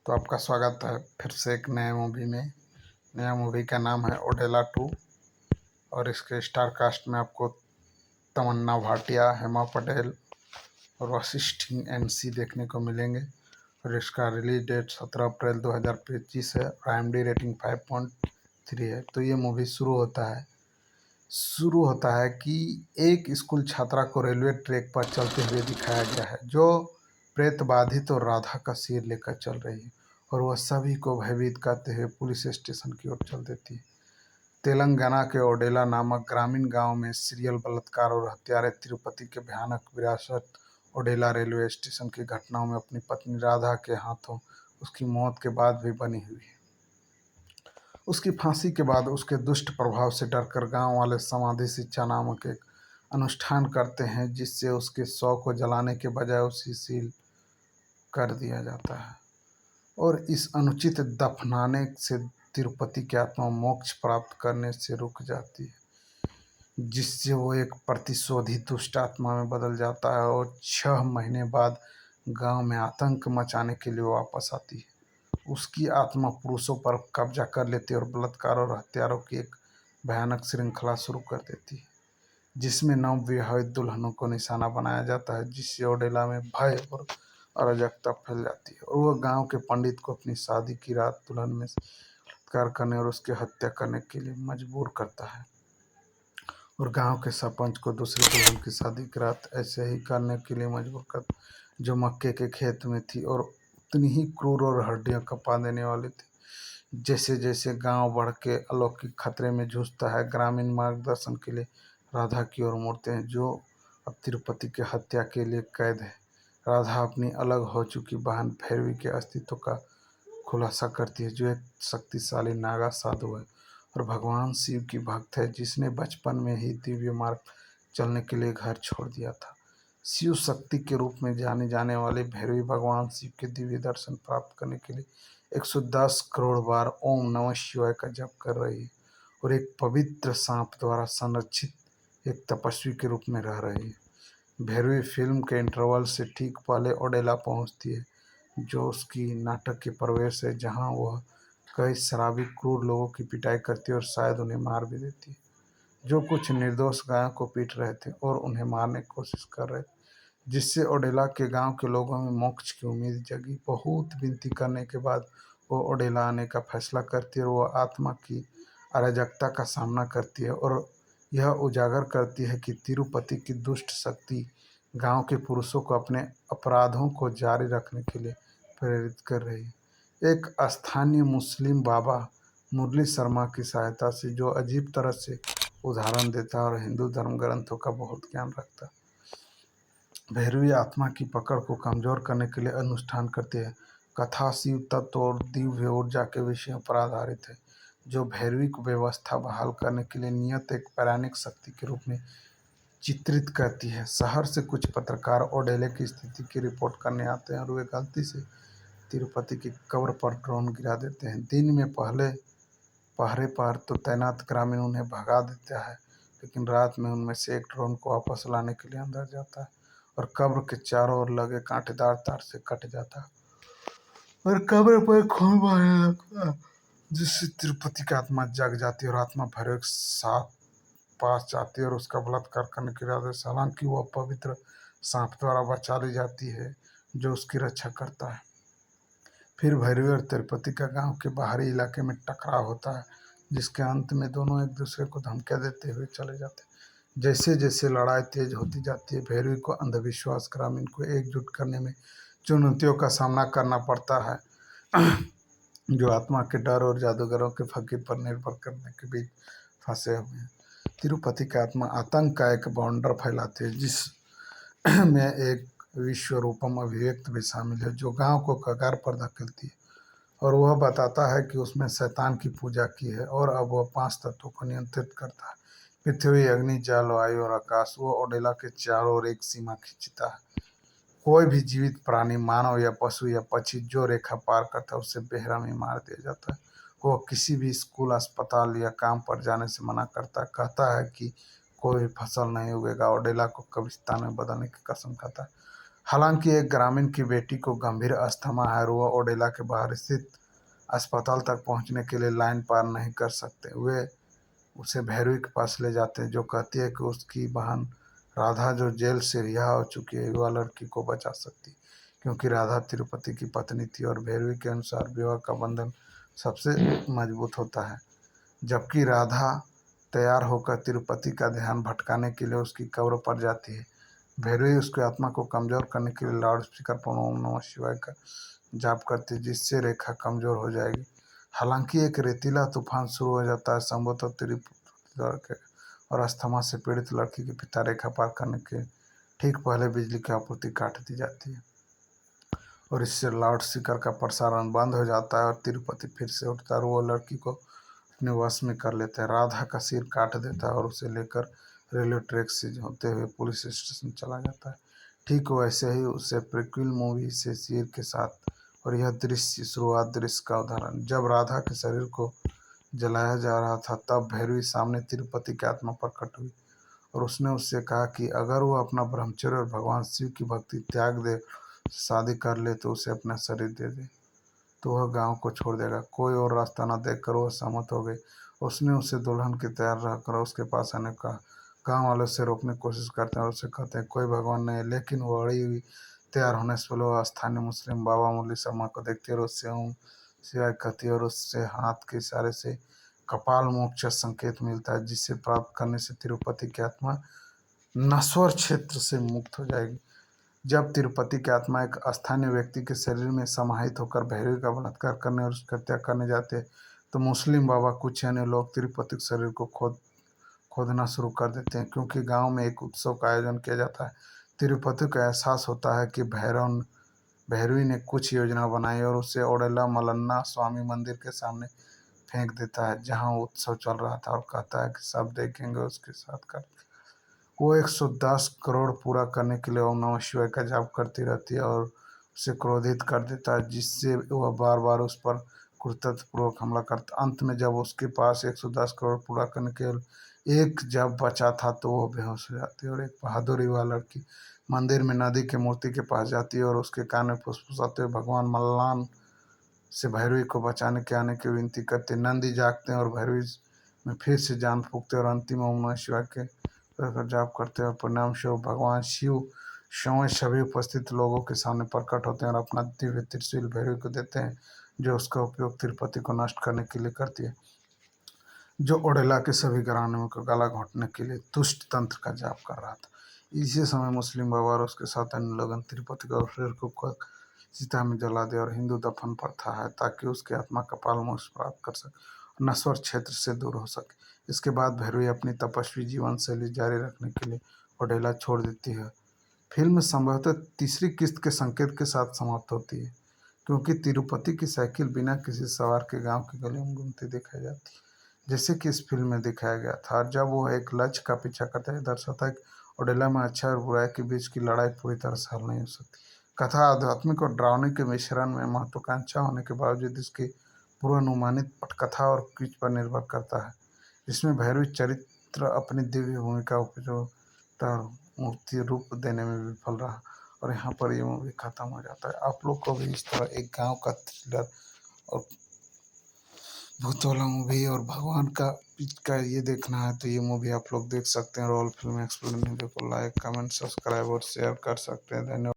तो आपका स्वागत है फिर से एक नए मूवी में। नया मूवी का नाम है ओडेला 2 और इसके स्टार कास्ट में आपको तमन्ना भाटिया, हेमा पटेल और वशिष्ठ एनसी देखने को मिलेंगे। और इसका रिलीज डेट 17 अप्रैल 2025 है। IMDb रेटिंग 5.3 है। तो ये मूवी शुरू होता है कि एक स्कूल छात्रा को रेलवे ट्रैक पर चलते हुए दिखाया गया है, जो प्रेत बाधित और राधा का सिर लेकर चल रही है, और वह सभी को भयभीत करते हुए पुलिस स्टेशन की ओर चल देती है। तेलंगाना के ओडेला नामक ग्रामीण गांव में सीरियल बलात्कार और हत्यारे तिरुपति के भयानक विरासत ओडेला रेलवे स्टेशन की घटनाओं में अपनी पत्नी राधा के हाथों उसकी मौत के बाद भी बनी हुई है। उसकी फांसी के बाद उसके दुष्ट प्रभाव से डरकर गांव वाले समाधि शिक्षा नामक एक अनुष्ठान करते हैं, जिससे उसके शव को जलाने के बजाय उसे सील कर दिया जाता है। और इस अनुचित दफनाने से तिरुपति की आत्मा मोक्ष प्राप्त करने से रुक जाती है, जिससे वो एक प्रतिशोधी दुष्ट आत्मा में बदल जाता है और 6 महीने बाद गांव में आतंक मचाने के लिए वापस आती है। उसकी आत्मा पुरुषों पर कब्जा कर लेती है और बलात्कार और हत्यारों की एक भयानक श्रृंखला शुरू कर देती है, जिसमें नवविवाहित दुल्हनों को निशाना बनाया जाता है, जिससे ओडेला में भय और अराजकता फैल जाती है। और वह गांव के पंडित को अपनी शादी की रात दुल्हन में बलात्कार करने और उसकी हत्या करने के लिए मजबूर करता है, और गांव के सरपंच को दूसरी दुल्हन की शादी की रात ऐसे ही करने के लिए मजबूर करता है, जो मक्के के खेत में थी और उतनी ही क्रूर और हड्डियां कपा देने वाली थी। जैसे जैसे गांव बढ़ के अलौकिक खतरे में जूझता है, ग्रामीण मार्गदर्शन के लिए राधा की ओर मुड़ते हैं, जो अब तिरुपति की हत्या के लिए कैद है। राधा अपनी अलग हो चुकी बहन भैरवी के अस्तित्व का खुलासा करती है, जो एक शक्तिशाली नागा साधु है और भगवान शिव की भक्त है, जिसने बचपन में ही दिव्य मार्ग चलने के लिए घर छोड़ दिया था। शिव शक्ति के रूप में जाने जाने वाली भैरवी भगवान शिव के दिव्य दर्शन प्राप्त करने के लिए 110 करोड़ बार ओम नमः शिवाय का जप कर रही है, और एक पवित्र सांप द्वारा संरक्षित एक तपस्वी के रूप में रह रही है। भैरवी फिल्म के इंटरवल से ठीक पहले ओडेला पहुंचती है, जो उसकी नाटक के प्रवेश है, जहां वह कई शराबी क्रूर लोगों की पिटाई करती है और शायद उन्हें मार भी देती है, जो कुछ निर्दोष गायों को पीट रहे थे और उन्हें मारने की कोशिश कर रहे थे, जिससे ओडेला के गांव के लोगों में मोक्ष की उम्मीद जगी। बहुत विनती करने के बाद वो ओडेला आने का फैसला करती है, और वह आत्मा की अराजकता का सामना करती है और यह उजागर करती है कि तिरुपति की दुष्ट शक्ति गांव के पुरुषों को अपने अपराधों को जारी रखने के लिए प्रेरित कर रही है। एक स्थानीय मुस्लिम बाबा मुरली शर्मा की सहायता से, जो अजीब तरह से उदाहरण देता है और हिंदू धर्म ग्रंथों का बहुत ज्ञान रखता है, भैरवी आत्मा की पकड़ को कमजोर करने के लिए अनुष्ठान करती है। कथा शिव तत्व और दिव्य ऊर्जा के विषयों पर आधारित है, जो भैरवी को व्यवस्था बहाल करने के लिए नियत एक पौराणिक शक्ति के रूप में चित्रित करती है। शहर से कुछ पत्रकार ओडेले की स्थिति की रिपोर्ट करने आते हैं, और वे गलती से तिरुपति की कब्र पर ड्रोन गिरा देते हैं। दिन में पहरे पर तो तैनात ग्रामीण उन्हें भगा देता है, लेकिन रात में उनमें से एक ड्रोन को वापस लाने के लिए अंदर जाता है और कब्र के चारों ओर लगे कांटेदार तार से कट जाता है और कब्र पर खून बहने लगता है, जिससे तिरुपति की आत्मा जग जाती है और आत्मा भैरव के साथ पास जाती है और उसका बलात्कार करने के इरादे से, हालांकि वह पवित्र सांप द्वारा बचा ली जाती है, जो उसकी रक्षा करता है। फिर भैरवी और तिरुपति का गांव के बाहरी इलाके में टकराव होता है, जिसके अंत में दोनों एक दूसरे को धमकियां देते हुए चले जाते हैं। जैसे जैसे लड़ाई तेज होती जाती है, भैरवी को अंधविश्वास ग्रामीण को एकजुट करने में चुनौतियों का सामना करना पड़ता है, जो आत्मा के डर और जादूगरों के फकीर पर निर्भर करने के बीच फंसे हुए हैं। तिरुपति की आत्मा आतंक का एक बाउंडर फैलाती है, जिसमें एक विश्वरूपम अभिव्यक्ति भी शामिल है, जो गांव को कगार पर धकेलती है, और वह बताता है कि उसने शैतान की पूजा की है और अब वह 5 तत्वों को नियंत्रित करता है: पृथ्वी, अग्नि, जल, वायु और आकाश। वो ओडेला के चारों ओर एक सीमा खींचता है। कोई भी जीवित प्राणी, मानव या पशु या पक्षी, जो रेखा पार करता है उसे बेरहमी मार दिया जाता है। वो किसी भी स्कूल, अस्पताल या काम पर जाने से मना करता है, कहता है कि कोई भी फसल नहीं उगेगा, ओडेला को कब्रिस्तान में बदलने की कसम खाता है। हालांकि एक ग्रामीण की बेटी को गंभीर अस्थमा है और वह ओडेला के बाहर स्थित अस्पताल तक पहुंचने के लिए लाइन पार नहीं कर सकते। वे उसे भैरवी के पास ले जाते हैं, जो कहती है कि उसकी बहन राधा, जो जेल से रिहा हो चुकी है, युवा लड़की को बचा सकती, क्योंकि राधा तिरुपति की पत्नी थी और भैरवी के अनुसार विवाह का बंधन सबसे मजबूत होता है। जबकि राधा तैयार होकर तिरुपति का ध्यान भटकाने के लिए उसकी कब्र पर जाती है, भैरवी उसकी आत्मा को कमजोर करने के लिए लाउड स्पीकर पर ओम नमः शिवाय का जाप करती है, जिससे रेखा कमजोर हो जाएगी। हालांकि एक रेतीला तूफान शुरू हो जाता है, संभवतः तिरुपति और अस्थमा से पीड़ित लड़की के पिता रेखा पार करने के ठीक पहले बिजली की आपूर्ति काट दी जाती है और इससे लाउड स्पीकर का प्रसारण बंद हो जाता है और तिरुपति फिर से उठता है और वो लड़की को अपने वश में कर लेता है। राधा का सिर काट देता है और उसे लेकर रेलवे ट्रैक से होते हुए पुलिस स्टेशन चला जाता है। ठीक वैसे ही उसे प्रीक्वल मूवी से शेर के साथ, और यह दृश्य शुरुआत दृश्य का उदाहरण। जब राधा के शरीर को जलाया जा रहा था, तब भैरवी सामने तिरुपति की आत्मा प्रकट हुई और उसने उससे कहा कि अगर वह अपना ब्रह्मचर्य और भगवान शिव की भक्ति त्याग दे, शादी कर ले, तो उसे अपना शरीर दे दे, तो वह गांव को छोड़ देगा। कोई और रास्ता न देखकर वह सहमत हो गई। उसने उसे दुल्हन के तैयार रहकर उसके पास आने को कहा। गांव वाले उसे रोकने की कोशिश करते हैं और उसे कहते हैं कोई भगवान नहीं है, लेकिन वह अड़ी हुई तैयार होने से पहले वह स्थानीय मुस्लिम बाबा मुरली शर्मा को देखती है और उससे ओम शिवाय कहती है और उससे हाथ के इशारे से कपाल मोक्ष संकेत मिलता है, जिसे प्राप्त करने से तिरुपति की आत्मा नश्वर क्षेत्र से मुक्त हो जाएगी। जब तिरुपति की आत्मा एक स्थानीय व्यक्ति के शरीर में समाहित होकर भैरवी का बलात्कार करने और उसकी हत्या करने जाते हैं, तो मुस्लिम बाबा कुछ अन्य लोग तिरुपति के शरीर को खोदना शुरू कर देते हैं, क्योंकि गांव में एक उत्सव का आयोजन किया जाता है। तिरुपति को एहसास होता है कि भैरवी ने कुछ योजना बनाई और उसे ओडेला मलन्ना स्वामी मंदिर के सामने फेंक देता है, जहां उत्सव चल रहा था, और कहता है कि सब देखेंगे उसके साथ कर। वो 110 करोड़ पूरा करने के लिए ओम नमः शिवाय का जाप करती रहती है और उसे क्रोधित कर देता है, जिससे वह बार बार उस पर क्रूरतापूर्वक हमला करता। अंत में जब उसके पास 110 करोड़ पूरा करने के लिए एक जब बचा था, तो वह बेहोश हो जाती है और एक बहादुर युवा लड़की मंदिर में नदी के मूर्ति के पास जाती है और उसके कान में फुसफुसाते हुए भगवान मल्लान से भैरवी को बचाने के आने की विनती करते। नंदी जागते हैं और भैरवी में फिर से जान फूंकते और अंतिम ओम नमः शिवाय के कर जाप करते हैं और परिणाम स्वरूप भगवान शिव स्वयं सभी उपस्थित लोगों के सामने प्रकट होते हैं और अपना दिव्य त्रिशूल भैरवी को देते हैं, जो उसका उपयोग तिरुपति को नष्ट करने के लिए करती है, जो ओडेला के सभी ग्रामीणों को गला घोंटने के लिए दुष्ट तंत्र का जाप कर रहा था। इसी समय मुस्लिम बाबा और उसके साथ अन्य लोग तिरुपति का शरीर को चिता में जला दे और हिंदू दफन प्रथा है, ताकि उसकी आत्मा कपाल मोक्ष प्राप्त कर सके, नश्वर क्षेत्र से दूर हो सके। इसके बाद भैरवी अपनी तपस्वी जीवन शैली जारी रखने के लिए ओडेला छोड़ देती है। फिल्म संभवतः तीसरी किस्त के संकेत के साथ समाप्त होती है, क्योंकि तिरुपति की साइकिल बिना किसी सवार के गांव की गलियों में घूमती दिखाई जाती है, जैसे कि इस फिल्म में दिखाया गया था। जब वो एक लक्ष्य का पीछा करता है, दर्शाता है कि ओडेला में अच्छा और बुराई के बीच की लड़ाई पूरी तरह से हल नहीं हो सकती। कथा आध्यात्मिक और डरावने के मिश्रण में महत्वाकांक्षा होने के बावजूद इसकी पूर्वानुमानित पटकथा और क्विज पर निर्भर करता है, जिसमें भैरवी चरित्र अपनी दिव्य भूमिका उपयोगिता मूर्ति रूप देने में विफल रहा। और यहाँ पर ये मूवी खत्म हो जाता है। आप लोग को भी इस तरह एक गांव का थ्रिलर और भूत वाला मूवी और भगवान का ये देखना है, तो ये मूवी आप लोग देख सकते हैं। और ऑल फिल्म एक्सप्लेन वीडियो को लाइक कमेंट सब्सक्राइब और शेयर कर सकते हैं। धन्यवाद।